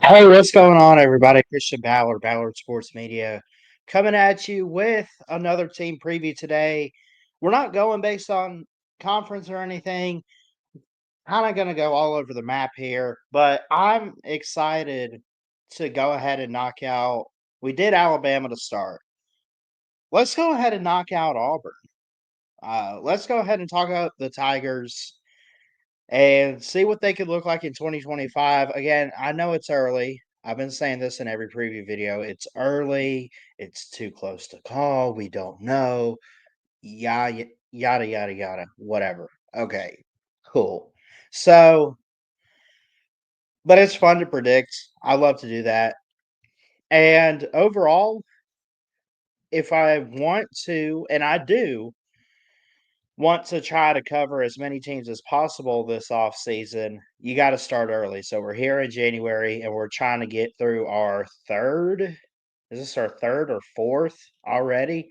Hey, what's going on, everybody? Christian Ballard, Ballard Sports Media, coming at you with another team preview today. We're not going based on conference or anything. Kind of going to go all over the map here, but I'm excited to go ahead and knock out. We did Alabama to start. Let's go ahead and knock out Auburn. Let's go ahead and talk about the Tigers and see what they could look like in 2025. Again, I know it's early. I've been saying this in every preview video. It's early. It's too close to call. We don't know. Yada, yada, yada, yada. Whatever. Okay, cool. So, but it's fun to predict. I love to do that. And overall, if I want to, and I do, want to try to cover as many teams as possible this off season, you got to start early. So we're here in January and we're trying to get through our third. Is this our third or fourth already?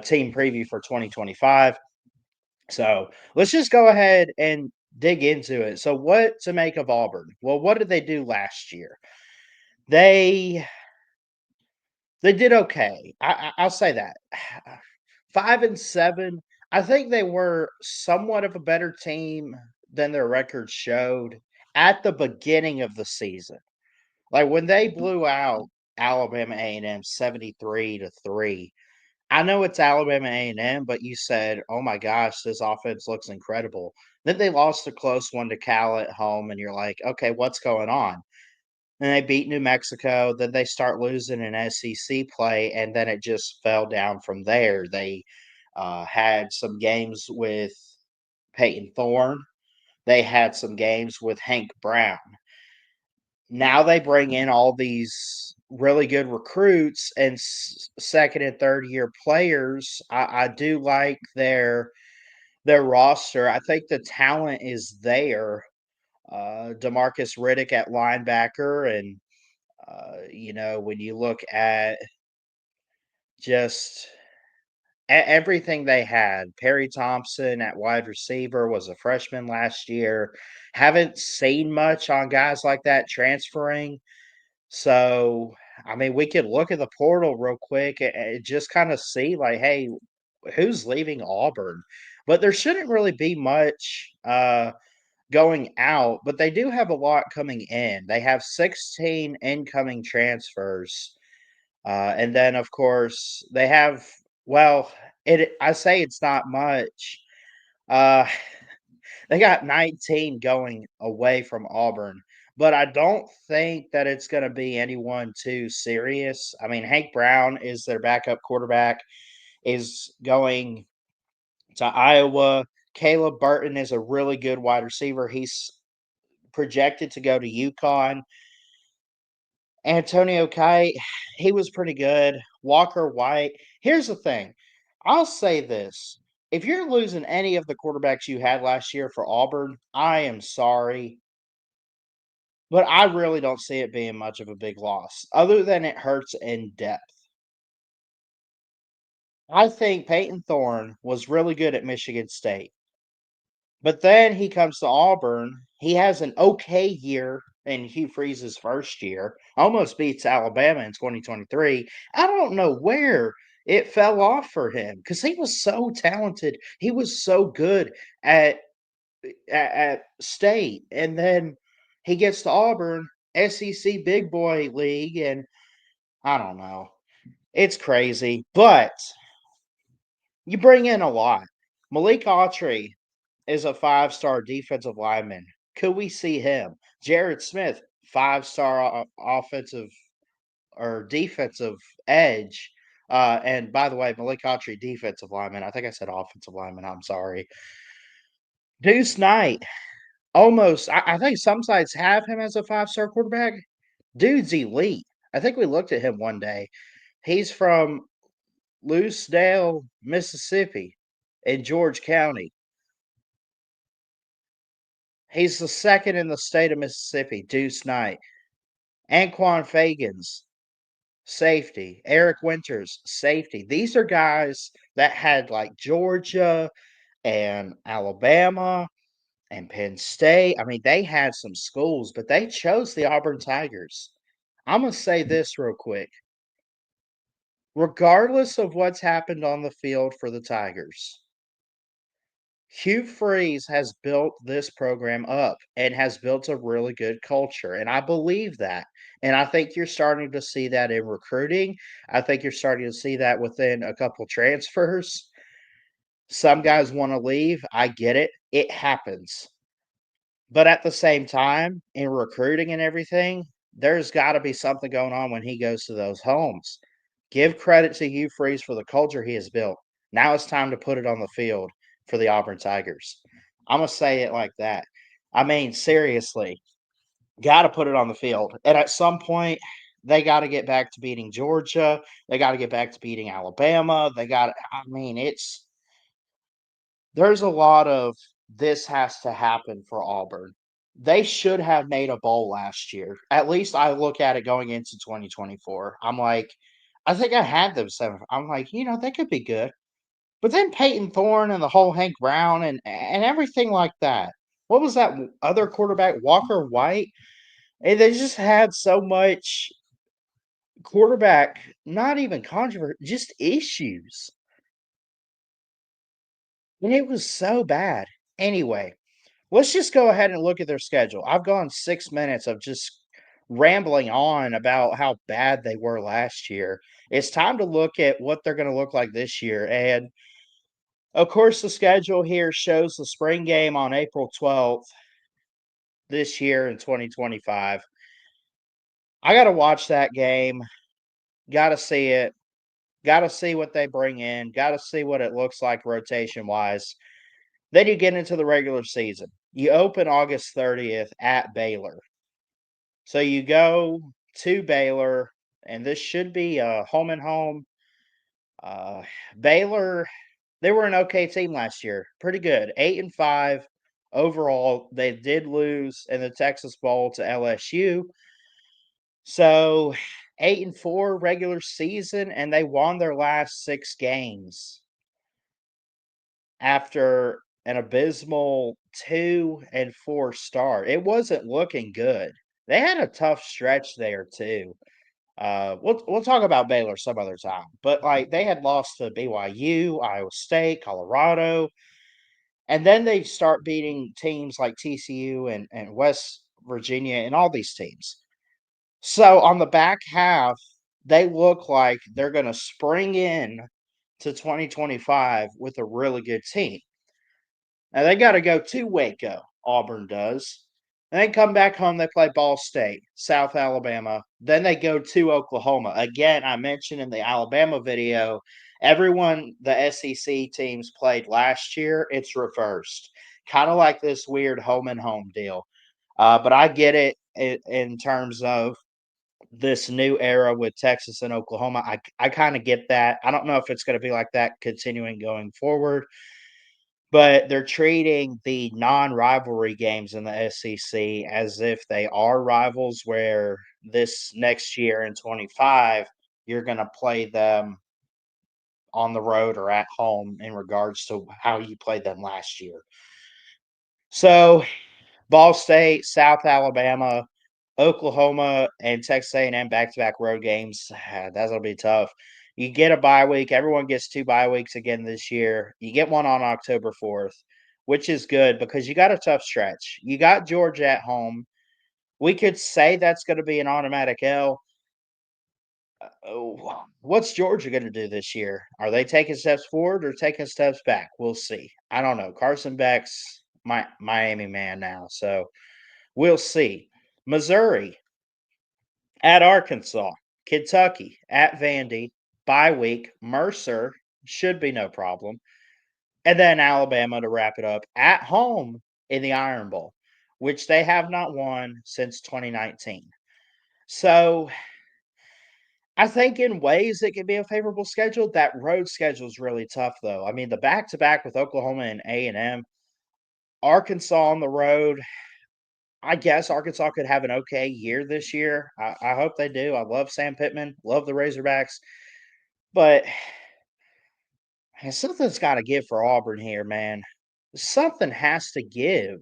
Team preview for 2025. So let's just go ahead and dig into it. So, what to make of Auburn? Well, what did they do last year? They they did okay. I'll say that. 5-7. I think they were somewhat of a better team than their record showed at the beginning of the season. Like when they blew out Alabama A&M 73-3. I know it's Alabama A&M, but you said, "Oh my gosh, this offense looks incredible." Then they lost a close one to Cal at home, and you're like, "Okay, what's going on?" And they beat New Mexico. Then they start losing in SEC play, and then it just fell down from there. They had some games with Peyton Thorne. They had some games with Hank Brown. Now they bring in all these really good recruits and second and third year players. I do like their roster. I think the talent is there. Demarcus Riddick at linebacker, and when you look at just everything they had, Perry Thompson at wide receiver was a freshman last year. Haven't seen much on guys like that transferring. So, I mean, we could look at the portal real quick and just kind of see, like, hey, who's leaving Auburn? But there shouldn't really be much going out, but they do have a lot coming in. They have 16 incoming transfers. And then, of course, they have, well, I say it's not much. Uh, they got 19 going away from Auburn, but I don't think that it's going to be anyone too serious. I mean, Hank Brown is their backup quarterback, is going to Iowa. Caleb Burton is a really good wide receiver. He's projected to go to UConn. Antonio Kite, he was pretty good. Walker White. Here's the thing. I'll say this. If you're losing any of the quarterbacks you had last year for Auburn, I am sorry. But I really don't see it being much of a big loss, other than it hurts in depth. I think Peyton Thorne was really good at Michigan State. But then he comes to Auburn. He has an okay year in Hugh Freeze's first year, almost beats Alabama in 2023. I don't know where it fell off for him because he was so talented. He was so good at, at state. And then he gets to Auburn, SEC Big Boy League, and I don't know. It's crazy. But you bring in a lot. Malik Autry is a five-star defensive lineman. Could we see him? Jared Smith, five-star offensive or defensive edge. And by the way, Malik Autry, defensive lineman. I think I said offensive lineman. I'm sorry. Deuce Knight, almost. I think some sites have him as a five-star quarterback. Dude's elite. I think we looked at him one day. He's from Lucedale, Mississippi, in George County. He's the second in the state of Mississippi, Deuce Knight. Anquan Fagans, safety. Eric Winters, safety. These are guys that had like Georgia and Alabama. and Penn State. I mean, they had some schools, but they chose the Auburn Tigers. I'm gonna say this real quick. Regardless of what's happened on the field for the Tigers, Hugh Freeze has built this program up and has built a really good culture, and I believe that. And I think you're starting to see that in recruiting. I think you're starting to see that within a couple transfers. Some guys want to leave. I get it. It happens. But at the same time, in recruiting and everything, there's got to be something going on when he goes to those homes. Give credit to Hugh Freeze for the culture he has built. Now it's time to put it on the field for the Auburn Tigers. I'm going to say it like that. I mean, seriously, got to put it on the field. And at some point, they got to get back to beating Georgia. They got to get back to beating Alabama. I mean, there's a lot of this has to happen for Auburn. They should have made a bowl last year. At least I look at it going into 2024. I'm like, I think I had them seven. I'm like, they could be good. But then Peyton Thorne and the whole Hank Brown and everything like that. What was that other quarterback, Walker White? And they just had so much quarterback, not even controversy, just issues. And it was so bad. Anyway, let's just go ahead and look at their schedule. I've gone 6 minutes of just rambling on about how bad they were last year. It's time to look at what they're going to look like this year. And of course, the schedule here shows the spring game on April 12th this year in 2025. I got to watch that game. Got to see it. Got to see what they bring in. Got to see what it looks like rotation wise. Then you get into the regular season. You open August 30th at Baylor. So you go to Baylor, and this should be a home and home. Uh, Baylor, they were an okay team last year, pretty good, 8-5 overall. They did lose in the Texas Bowl to LSU, so 8-4 regular season, and they won their last 6 games after an abysmal 2-4 start. It wasn't looking good. They had a tough stretch there too. We'll talk about Baylor some other time, but like they had lost to BYU, Iowa State, Colorado, and then they start beating teams like TCU and West Virginia and all these teams. So on the back half, they look like they're going to spring in to 2025 with a really good team. Now they got to go to Waco. Auburn does. And then come back home. They play Ball State, South Alabama. Then they go to Oklahoma. Again, I mentioned in the Alabama video, everyone the SEC teams played last year, it's reversed. Kind of like this weird home and home deal. But I get it in terms of this new era with Texas and Oklahoma. I kind of get that. I don't know if it's going to be like that continuing going forward, but they're treating the non-rivalry games in the SEC as if they are rivals, where this next year in 25, you're going to play them on the road or at home in regards to how you played them last year. So, Ball State, South Alabama, Oklahoma, and Texas A&M back-to-back road games. That's gonna be tough. You get a bye week. Everyone gets 2 bye weeks again this year. You get one on October 4th, which is good because you got a tough stretch. You got Georgia at home. We could say that's going to be an automatic L. What's Georgia going to do this year? Are they taking steps forward or taking steps back? We'll see. I don't know. Carson Beck's my Miami man now, so we'll see. Missouri at Arkansas, Kentucky at Vandy, bye week, Mercer should be no problem, and then Alabama to wrap it up at home in the Iron Bowl, which they have not won since 2019. So I think in ways it could be a favorable schedule. That road schedule is really tough, though. I mean, the back to back with Oklahoma and A&M, Arkansas on the road. I guess Arkansas could have an okay year this year. I hope they do. I love Sam Pittman, love the Razorbacks, but something's got to give for Auburn here, man. Something has to give.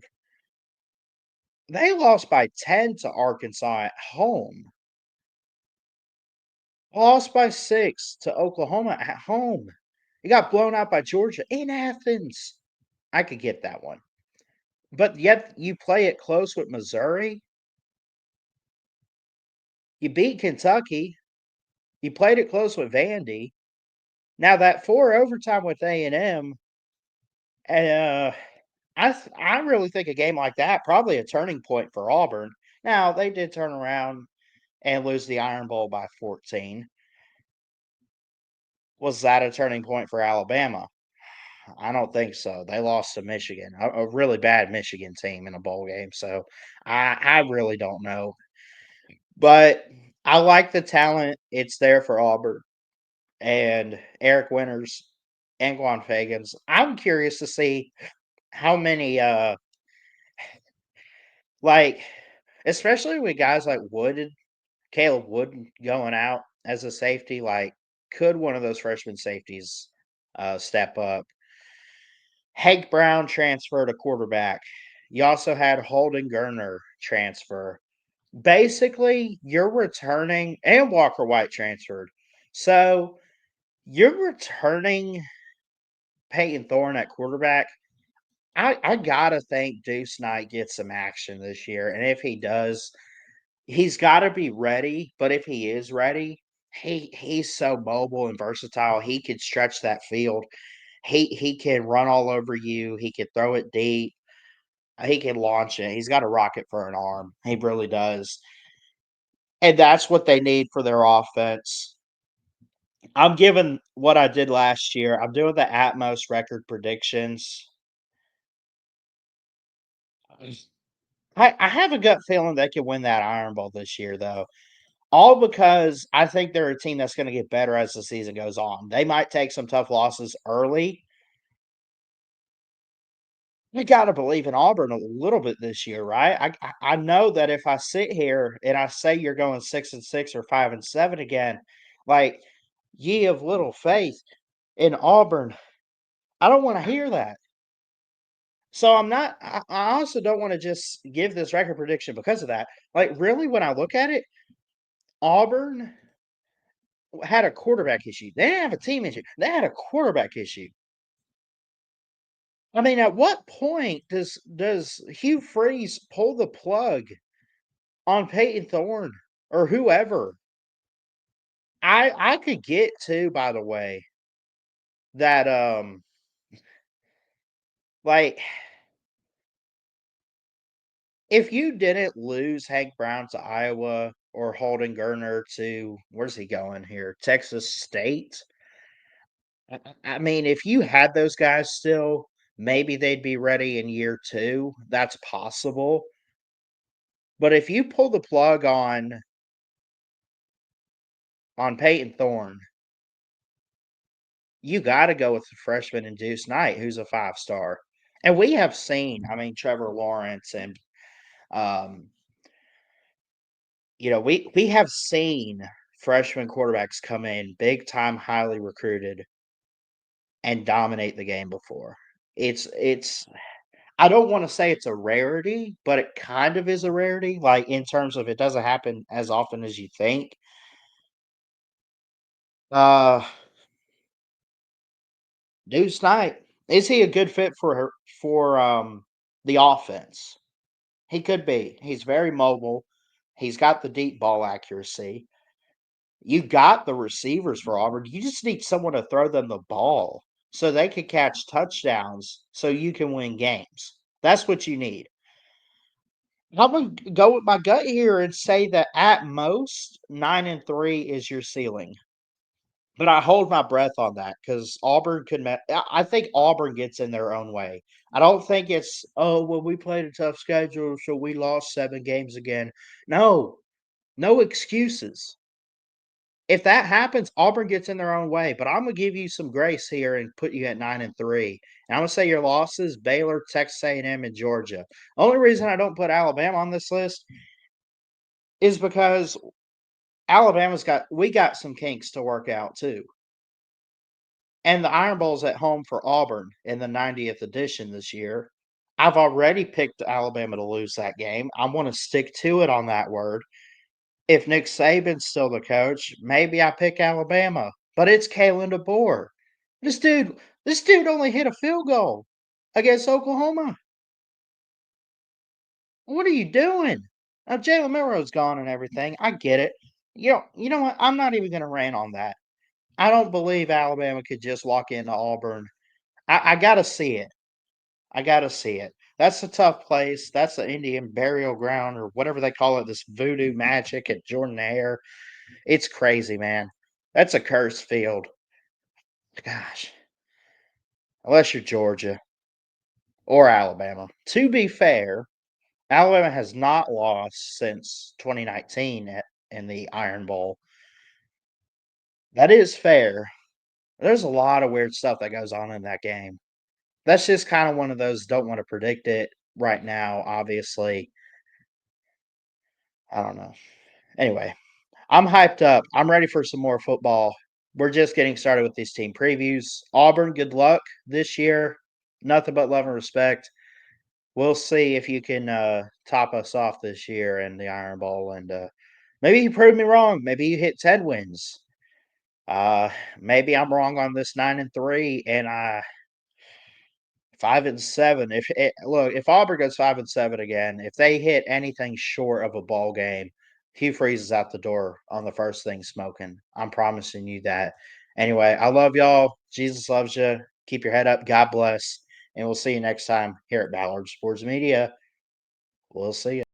They lost by 10 to Arkansas at home. Lost by 6 to Oklahoma at home. You got blown out by Georgia in Athens. I could get that one. But yet you play it close with Missouri. You beat Kentucky. You played it close with Vandy. Now that 4 overtime with A&M, uh, I really think a game like that, probably a turning point for Auburn. Now, they did turn around and lose the Iron Bowl by 14. Was that a turning point for Alabama? I don't think so. They lost to Michigan, a really bad Michigan team in a bowl game. So I really don't know. But I like the talent. It's there for Auburn and Eric Winters and Guan Fagans. I'm curious to see how many like especially with guys like Wood, Caleb Wood going out as a safety, like could one of those freshman safeties step up? Hank Brown transferred to quarterback. You also had Holden Gerner transfer. Basically, you're returning and Walker White transferred. So you're returning Peyton Thorne at quarterback. I gotta think Deuce Knight gets some action this year. And if he does, he's gotta be ready. But if he is ready, he's so mobile and versatile. He can stretch that field. He can run all over you. He can throw it deep. He can launch it. He's got a rocket for an arm. He really does. And that's what they need for their offense. I'm giving what I did last year. I'm doing the Atmos record predictions. I have a gut feeling they could win that Iron Bowl this year, though. All because I think they're a team that's going to get better as the season goes on. They might take some tough losses early. You got to believe in Auburn a little bit this year, right? I know that if I sit here and I say you're going 6-6 or 5-7 again, like ye of little faith in Auburn, I don't want to hear that. So I'm not. I also don't want to just give this record prediction because of that. Like really, when I look at it, Auburn had a quarterback issue. They didn't have a team issue. They had a quarterback issue. I mean, at what point does Hugh Freeze pull the plug on Peyton Thorne or whoever? I could get to, by the way, that like if you didn't lose Hank Brown to Iowa or Holden Gerner to where's he going here? Texas State. I mean, if you had those guys still, maybe they'd be ready in year 2. That's possible. But if you pull the plug on Peyton Thorne, you gotta go with the freshman and Deuce Knight, who's a 5-star. And we have seen, I mean, Trevor Lawrence and um, we have seen freshman quarterbacks come in big time, highly recruited, and dominate the game before. It's I don't want to say it's a rarity, but it kind of is a rarity, like in terms of it doesn't happen as often as you think. Uh Deuce Knight, is he a good fit for the offense? He could be. He's very mobile. He's got the deep ball accuracy. You got the receivers for Auburn. You just need someone to throw them the ball so they can catch touchdowns so you can win games. That's what you need. I'm gonna go with my gut here and say that at most 9-3 is your ceiling. But I hold my breath on that because Auburn could. I think Auburn gets in their own way. I don't think it's well we played a tough schedule, so we lost 7 games again. No, no excuses. If that happens, Auburn gets in their own way. But I'm gonna give you some grace here and put you at 9-3. And I'm gonna say your losses: Baylor, Texas A&M, and Georgia. Only reason I don't put Alabama on this list is because we got some kinks to work out too. And the Iron Bowl's at home for Auburn in the 90th edition this year. I've already picked Alabama to lose that game. I wanna stick to it on that word. If Nick Saban's still the coach, maybe I pick Alabama, but it's Kalen DeBoer. This dude this dude only hit a field goal against Oklahoma. What are you doing? Now Jalen Milroe's gone and everything. I get it. You know what? I'm not even gonna rant on that. I don't believe Alabama could just walk into Auburn. I gotta see it. I gotta see it. That's a tough place. That's the Indian burial ground or whatever they call it, this voodoo magic at Jordan Hare. It's crazy, man. That's a cursed field. Gosh, unless you're Georgia or Alabama. To be fair, Alabama has not lost since 2019 in the Iron Bowl. That is fair. There's a lot of weird stuff that goes on in that game. That's just kind of one of those don't want to predict it right now, obviously. I don't know. Anyway, I'm hyped up. I'm ready for some more football. We're just getting started with these team previews. Auburn, good luck this year. Nothing but love and respect. We'll see if you can top us off this year in the Iron Bowl, and maybe you prove me wrong. Maybe you hit 10 wins. Uh, maybe I'm wrong on this 9-3, and 5-7. If Auburn goes 5-7 again, if they hit anything short of a ball game, Hugh Freeze is out the door on the first thing smoking. I'm promising you that. Anyway, I love y'all. Jesus loves you. Keep your head up. God bless. And we'll see you next time here at Ballard Sports Media. We'll see you.